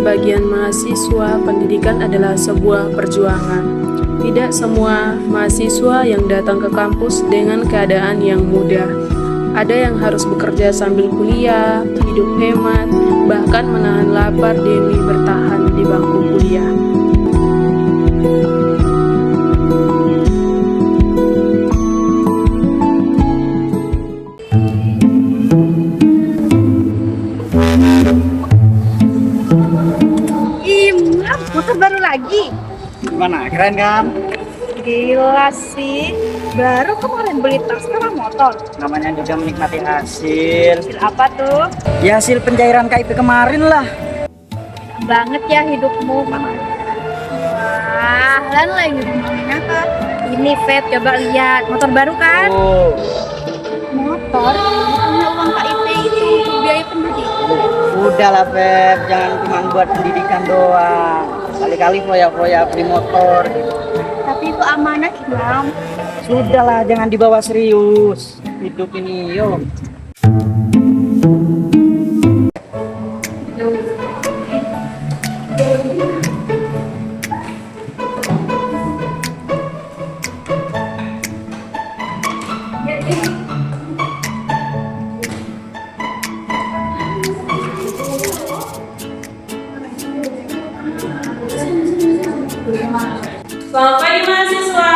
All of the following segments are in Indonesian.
sebagian mahasiswa, pendidikan adalah sebuah perjuangan. Tidak semua mahasiswa yang datang ke kampus dengan keadaan yang mudah. Ada yang harus bekerja sambil kuliah, hidup hemat, bahkan menahan lapar demi bertahan di bangku kuliah. Imam, motor baru lagi. Gimana? Keren kan? Gila sih. Baru kemarin beli tas sekarang motor. Namanya juga menikmati hasil. Hasil apa tuh? Ya hasil pencairan KIP kemarin lah. Banget ya hidupmu. Wah, lan lagi rumahnya kan. Ini Feb, coba lihat. Motor baru kan? Oh, Motor? Punya uang KIP itu untuk biaya pendidikan. udahlah Feb, jangan cuma buat pendidikan doang. Kali-kali foya-foya beli motor. Tapi itu amanah, Imam. Sudahlah, jangan dibawa serius. Hidup ini, yuk. Selamat pagi mahasiswa.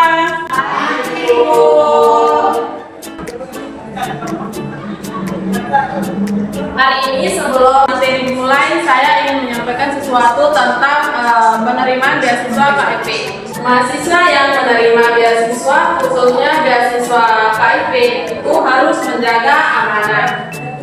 Hari ini sebelum materi dimulai, saya ingin menyampaikan sesuatu tentang penerimaan beasiswa KIP. Mahasiswa yang menerima beasiswa, khususnya beasiswa KIP, itu harus menjaga amanah.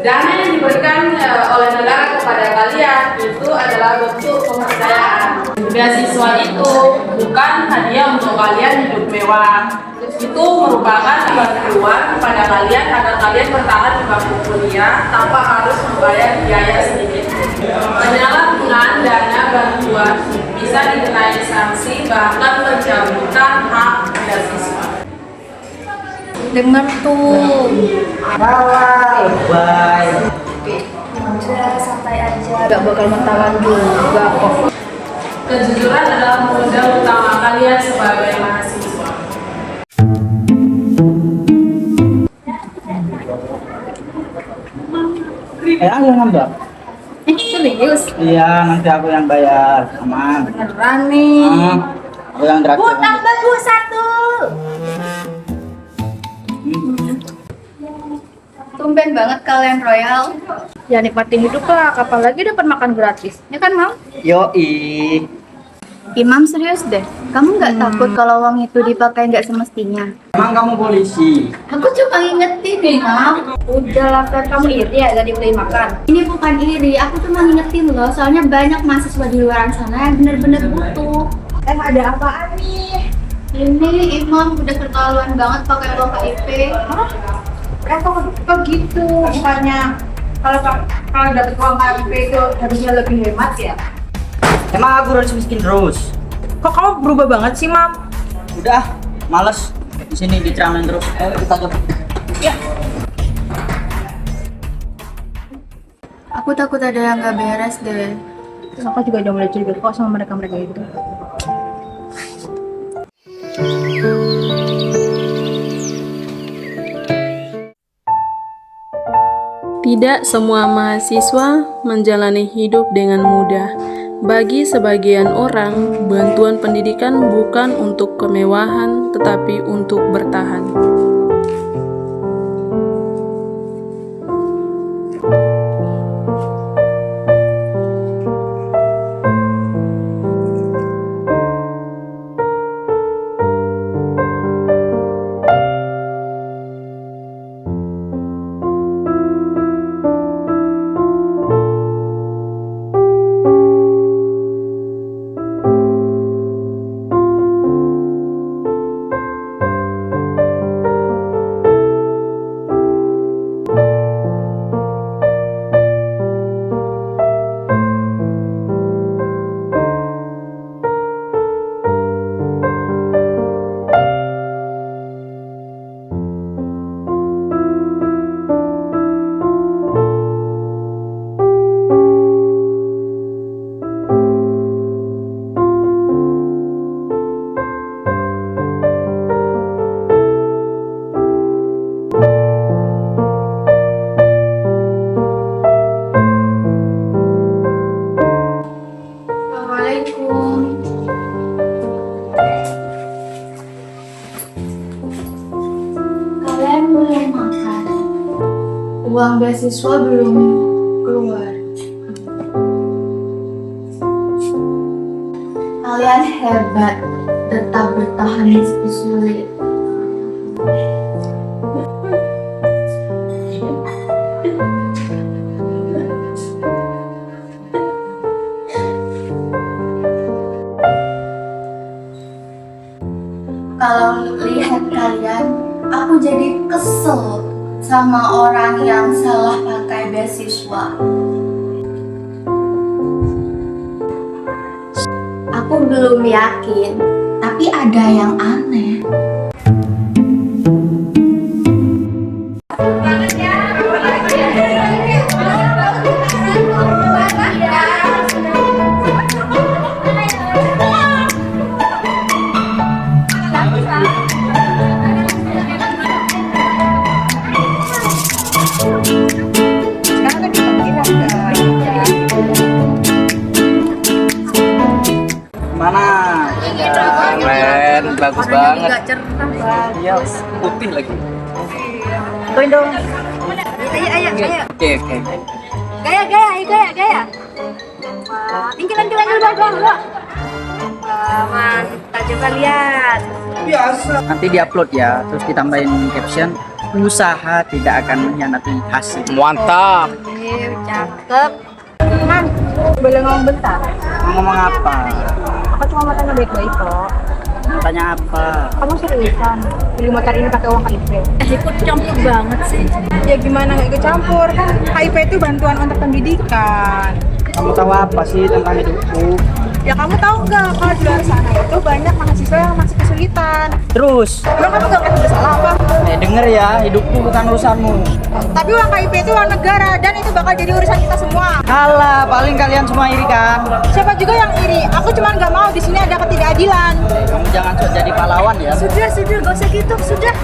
Dana yang diberikan oleh negara kepada kalian itu adalah bentuk kepercayaan. Beasiswa itu bukan hadiah untuk kalian hidup mewah. Itu merupakan bantuan kepada kalian agar kalian bertahan di bangku kuliah tanpa harus membayar biaya sedikit. Penyalahgunaan dana bantuan bisa dikenai sanksi bahkan pencabutan hak beasiswa. Dengar tuh. Bye. Udah santai aja. Gak bakal mentalan juga kok. Kejujuran adalah modal utama kalian sebagai mahasiswa. Ayo nambah. Serius? Iya, nanti aku yang bayar. Aman. Beneran nih. Aku yang Bu, terakhir. tambah Bu, 1. Tumben banget kalian royal. Ya nikmatin hidup lah, kapan lagi dapat makan gratis. Ya kan, Mam? Yoi. Imam serius deh. Kamu nggak takut kalau uang itu dipakai nggak semestinya? Emang kamu polisi? Aku cuma ngingetin, Imam. Udah lah, Fer, kamu iri ya gak dibeli makan? Ini bukan iri, aku cuma ngingetin loh. Soalnya banyak mahasiswa di luar sana yang bener-bener butuh. Ada apaan nih? Ini Imam udah keterlaluan banget pakai uang KIP. Hah? Kok gitu? Bukannya kalau dapat uang KIP itu harusnya lebih hemat ya? Emang aku harus miskin terus? Kok kamu berubah banget sih, Mam? Udah, males. Di sini diceramin terus. Ayo kita coba. Ya. Aku takut ada yang nggak beres deh. Terus aku juga udah mulai curiga kok sama mereka-mereka itu. Tidak semua mahasiswa menjalani hidup dengan mudah. Bagi sebagian orang, bantuan pendidikan bukan untuk kemewahan, tetapi untuk bertahan. beasiswa belum keluar. Kalian hebat, tetap bertahan meski sulit. Kalau lihat kalian, aku jadi kesel sama orang yang salah pakai beasiswa. Aku belum yakin, tapi ada yang aneh. Mana? Keren, bagus banget. Iya. Putih lagi. Poin dong. Ayo. Oke. Gaya. Tinggal dulu. Kita coba lihat. Nanti diupload ya, terus ditambahin caption. Usaha tidak akan mengkhianati hasil. Mantap. Cakep. Man, boleh ngomong bentar? Mau ngomong apa? Aku cuma mau tanya baik-baik kok. Tanya apa? Kamu seriusan beli motor ini pakai uang KIP? Ikut campur banget sih. Ya gimana nggak ikut campur kan? KIP itu bantuan untuk pendidikan. Kamu tahu apa sih tentang hidupku? Ya kamu tahu nggak kalau di luar sana itu banyak mahasiswa yang masih kesulitan. Terus, Emang kamu nggak ngerti bersalah apa? denger ya, hidupku bukan urusanmu. Tapi uang KIP itu uang negara dan itu bakal jadi urusan kita semua. Alah, paling kalian semua iri kan? Siapa juga yang iri? Aku cuma nggak mau di sini ada ketidakadilan. Kamu jangan sok jadi pahlawan ya. Sudah, gak usah gitu, sudah.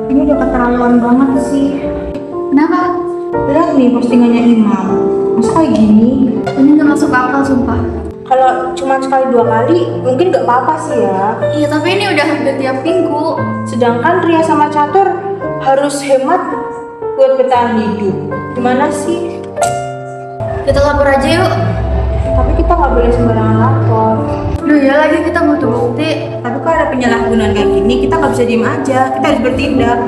Ini udah keterlaluan banget sih. Kenapa? Lihat nih postingannya Imam. Masa kayak gini? Ini gak masuk akal, sumpah. Kalau cuma sekali 2 kali mungkin nggak apa-apa sih ya. Iya, tapi ini udah hampir tiap minggu. Sedangkan Ria sama Catur harus hemat buat bertahan hidup. Gimana sih? Kita lapor aja yuk. Tapi kita nggak boleh sembarangan lapor. Duh ya lagi kita butuh bukti. Tapi kalau ada penyalahgunaan kayak gini, kita nggak bisa diem aja. Kita harus bertindak.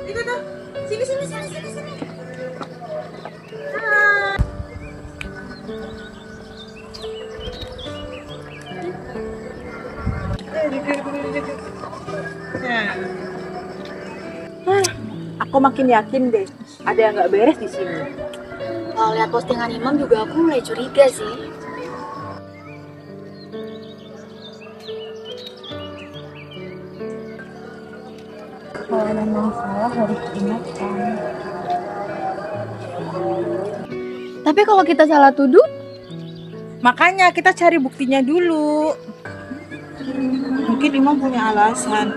Itu tuh. Sini. Aku makin yakin deh, ada yang nggak beres di sini. Kalau lihat postingan Imam juga aku mulai curiga sih. Kalau memang salah harus diingatkan. Tapi kalau kita salah tuduh, Makanya kita cari buktinya dulu. Mungkin Imam punya alasan.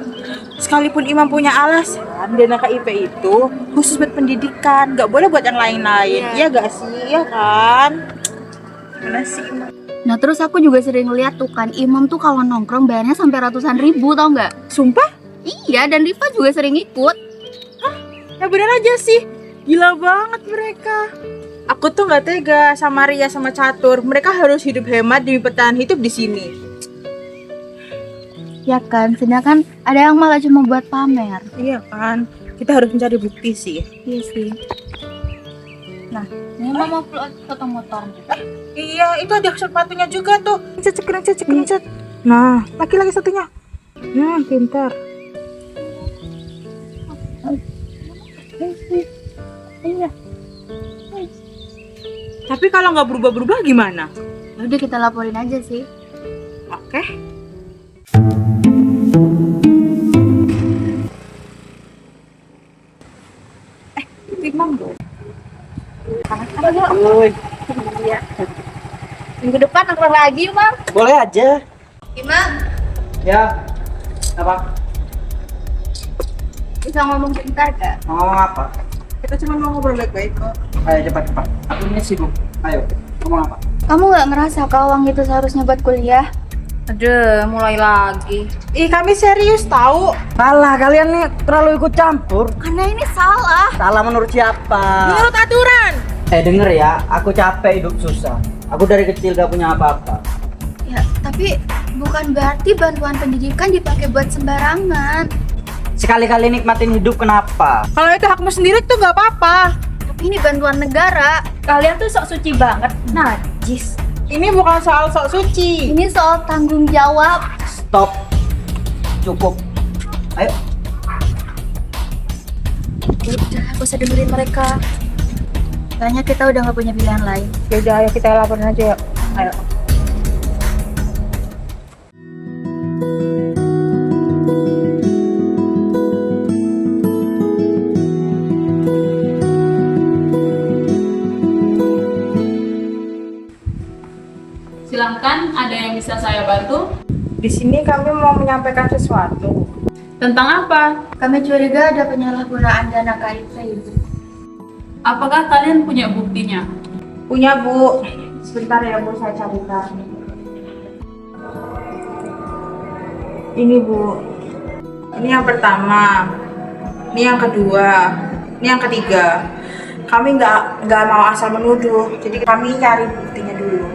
Sekalipun Imam punya alasan, dana KIP itu khusus buat pendidikan, nggak boleh buat yang lain-lain. Iya gak sih? Iya kan? Mana sih Imam? nah terus aku juga sering lihat tuh kan Imam tuh kalau nongkrong bayarnya sampai ratusan ribu, tau nggak? Sumpah? Iya, dan Rifa juga sering ikut. Ya bener aja sih. Gila banget mereka. Aku tuh nggak tega sama Ria sama Catur. Mereka harus hidup hemat demi bertahan hidup di sini. Ya kan, sedangkan ada yang malah cuma buat pamer. Iya kan? Kita harus mencari bukti sih. Iya sih. Nah, ini mau upload foto motor. Iya, itu ada sepatunya juga tuh. Cek. Nah, laki-laki satunya. Pintar. Iya. Tapi kalau nggak berubah-berubah gimana? Ya udah kita laporin aja sih. Oke. Imam dong. Woi, Iya. Minggu depan nongkrong lagi, Bang. boleh aja. Imam, Ya. Apa? Bisa ngomong sebentar gak? Ngomong apa? Kita cuma mau ngobrol baik-baik kok. Ayo cepat. Aku ini sibuk. Ayo, ngomong apa? Kamu gak ngerasa kalau uang itu seharusnya buat kuliah? Aduh, mulai lagi. Ih, kami serius tahu. Salah, kalian nih terlalu ikut campur. Karena ini salah. Salah menurut siapa? Menurut aturan. Denger ya, aku capek hidup susah. Aku dari kecil gak punya apa-apa. Ya, tapi bukan berarti bantuan pendidikan dipakai buat sembarangan. Sekali-kali nikmatin hidup kenapa? Kalau itu hakmu sendiri tuh nggak apa-apa. Tapi ini bantuan negara. Kalian tuh sok suci banget, najis. Ini bukan soal sok suci. Ini soal tanggung jawab. Stop. Cukup. Ayo. Udah, aku usah dengerin mereka. Kayaknya kita udah gak punya pilihan lain. Yaudah, ayo kita laporin aja yuk. Ayo. Silahkan, ada yang bisa saya bantu? Di sini kami mau menyampaikan sesuatu. Tentang apa? Kami curiga ada penyalahgunaan dana KIP, Ibu. Apakah kalian punya buktinya? Punya, Bu. Sebentar ya, Bu, saya carikan. Ini, Bu. Ini yang pertama. Ini yang kedua. Ini yang ketiga. Kami nggak mau asal menuduh. Jadi kami cari buktinya dulu.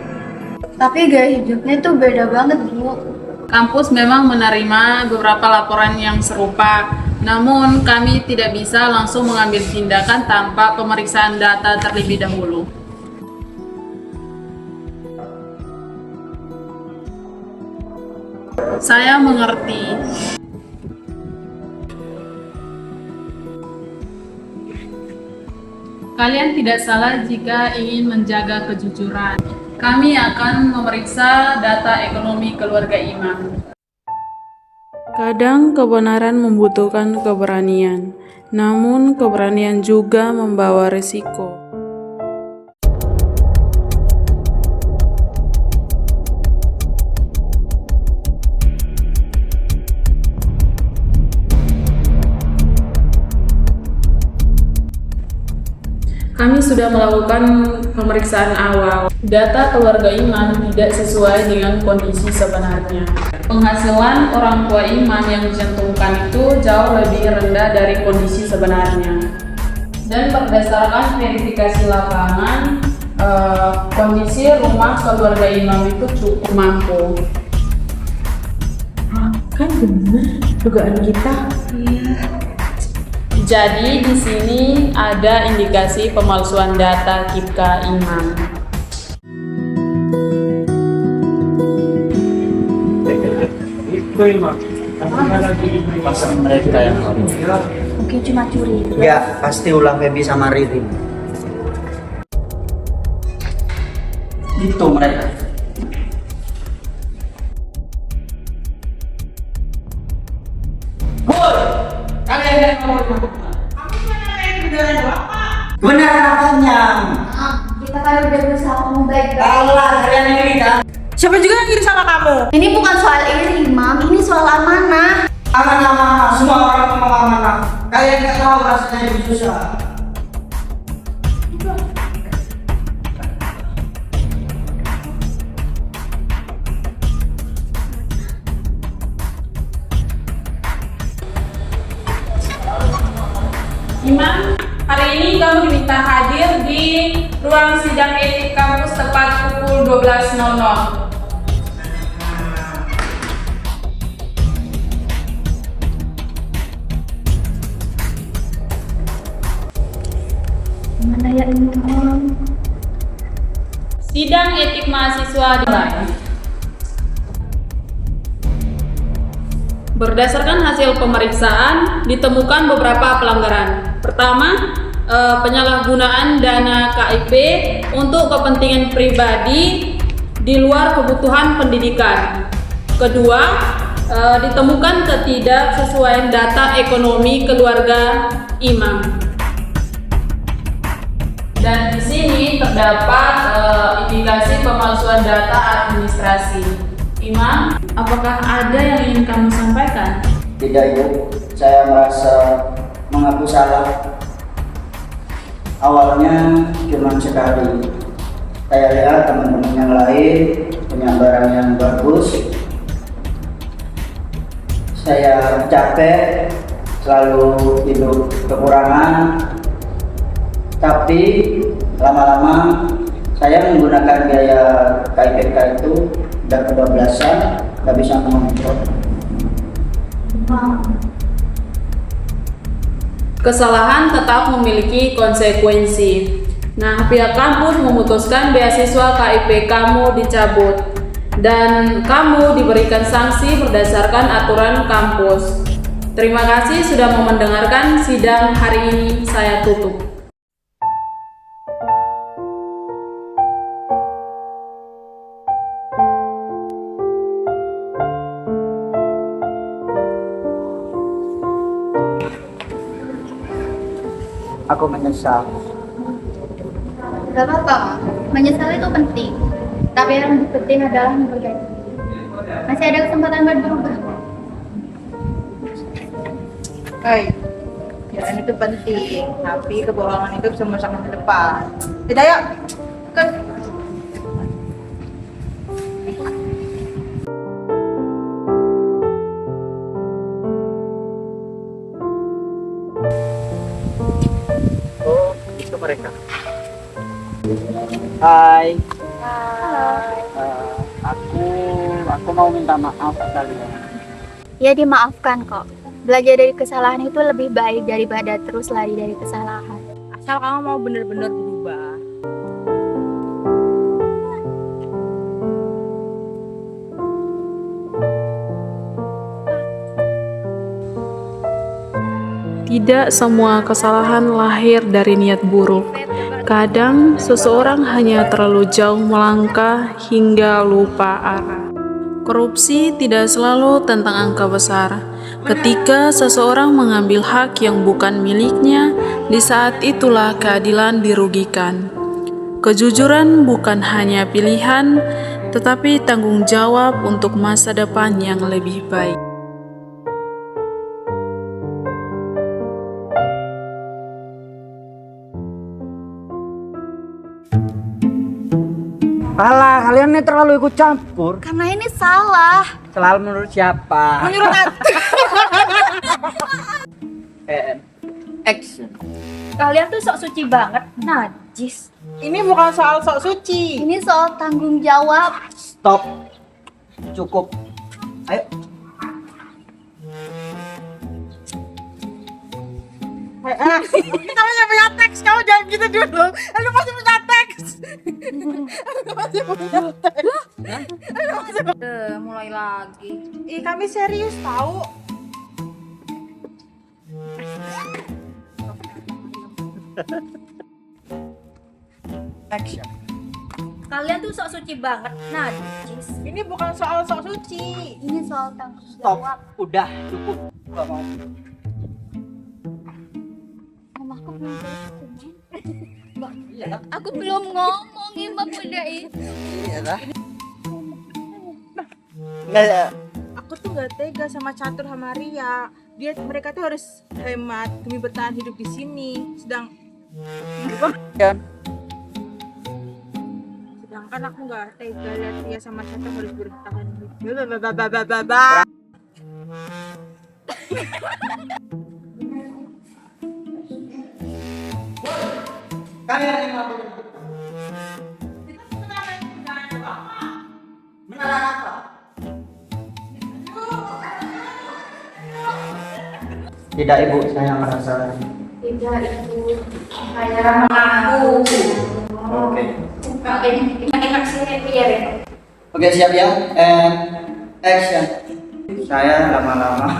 Tapi gaya hidupnya tuh beda banget, Bu. Kampus memang menerima beberapa laporan yang serupa, namun kami tidak bisa langsung mengambil tindakan tanpa pemeriksaan data terlebih dahulu. Saya mengerti. Kalian tidak salah jika ingin menjaga kejujuran. Kami akan memeriksa data ekonomi keluarga Imam. Kadang kebenaran membutuhkan keberanian, namun keberanian juga membawa risiko. Kami sudah melakukan pemeriksaan awal. Data keluarga Iman tidak sesuai dengan kondisi sebenarnya. Penghasilan orang tua Iman yang dicantumkan itu jauh lebih rendah dari kondisi sebenarnya. Dan berdasarkan verifikasi lapangan, kondisi rumah keluarga Imam itu cukup mampu. Kan benar dugaan kita. Jadi di sini ada indikasi pemalsuan data KIPKA Imam. Pasang mereka yang Mungkin cuma curi. enggak, pasti ulah Feby sama Riri. Gitu mereka. Benar apanya? Kita kan udah berusaha ngomong baik-baik. Allah, kalian iri kan? Siapa juga yang iri sama kamu? Ini bukan soal iri, Mam. Ini soal amanah. Amanah, semua orang ngomong amanah. Kalian nggak tahu rasanya hidup susah. Imam, hari ini kamu diminta hadir di ruang sidang etik kampus tepat pukul 12.00. Mana ya ini, Mam? Sidang etik mahasiswa dimulai. Berdasarkan hasil pemeriksaan, ditemukan beberapa pelanggaran. Pertama, penyalahgunaan dana KIP untuk kepentingan pribadi di luar kebutuhan pendidikan. Kedua, ditemukan ketidaksesuaian data ekonomi keluarga Imam. Dan di sini terdapat indikasi pemalsuan data administrasi. Imam, apakah ada yang ingin kamu sampaikan? Tidak, Ibu. Saya merasa mengaku salah. Awalnya cuma sekali. Saya lihat teman-teman yang lain punya barang yang bagus. Saya capek, selalu hidup kekurangan. Tapi lama-lama saya menggunakan gaya KIPK itu udah kebablasan, nggak bisa mengontrol. Kesalahan tetap memiliki konsekuensi. Nah, pihak kampus memutuskan beasiswa KIP kamu dicabut dan kamu diberikan sanksi berdasarkan aturan kampus. Terima kasih sudah mau mendengarkan sidang hari ini. Saya tutup. Aku menyesal. Gak apa-apa, Ma. Menyesal itu penting. Tapi yang lebih penting adalah memperbaiki. Masih ada kesempatan buat berubah. Hai, jalan itu penting, tapi kebohongan itu bisa merusak masa depan. Yaudah yuk, kan. Oh, itu mereka. Hai. Aku mau minta maaf kalian. Ya dimaafkan kok. Belajar dari kesalahan itu lebih baik daripada terus lari dari kesalahan. Asal kamu mau bener-bener berubah. Tidak semua kesalahan lahir dari niat buruk. Kadang seseorang hanya terlalu jauh melangkah hingga lupa arah. Korupsi tidak selalu tentang angka besar. Ketika seseorang mengambil hak yang bukan miliknya, di saat itulah keadilan dirugikan. Kejujuran bukan hanya pilihan, tetapi tanggung jawab untuk masa depan yang lebih baik. Alah, kalian ini terlalu ikut campur. Karena ini salah. Selalu menurut siapa? Menurut aku. Action. Kalian tuh sok suci banget, najis. Ini bukan soal sok suci. Ini soal tanggung jawab. Stop. Cukup. Ayo. Kita masih punya teks, kamu jangan gitu dulu. Lu masih punya teks. Lu masih punya teks. Mulai lagi. Ih, kami serius tahu. Action. Kalian tuh sok suci banget, najis. Ini bukan soal sok suci. Ini soal tanggung Stop. jawab. Udah, cukup. Gak mau. Mamaku belum Iya. Aku belum ngomong, Imam udah itu. Iya lah. Nggak. Aku tuh gak tega sama Catur sama Ria. Mereka tuh harus hemat demi bertahan hidup di sini. Sedangkan aku gak tega lihat Ria sama Catur harus bertahan hidup. Kalian yang mau beneran apa? Tidak, Ibu, saya merasa. Tidak, Ibu. Saya mengaku. Oke. Oke, siap ya. And action. Saya lama-lama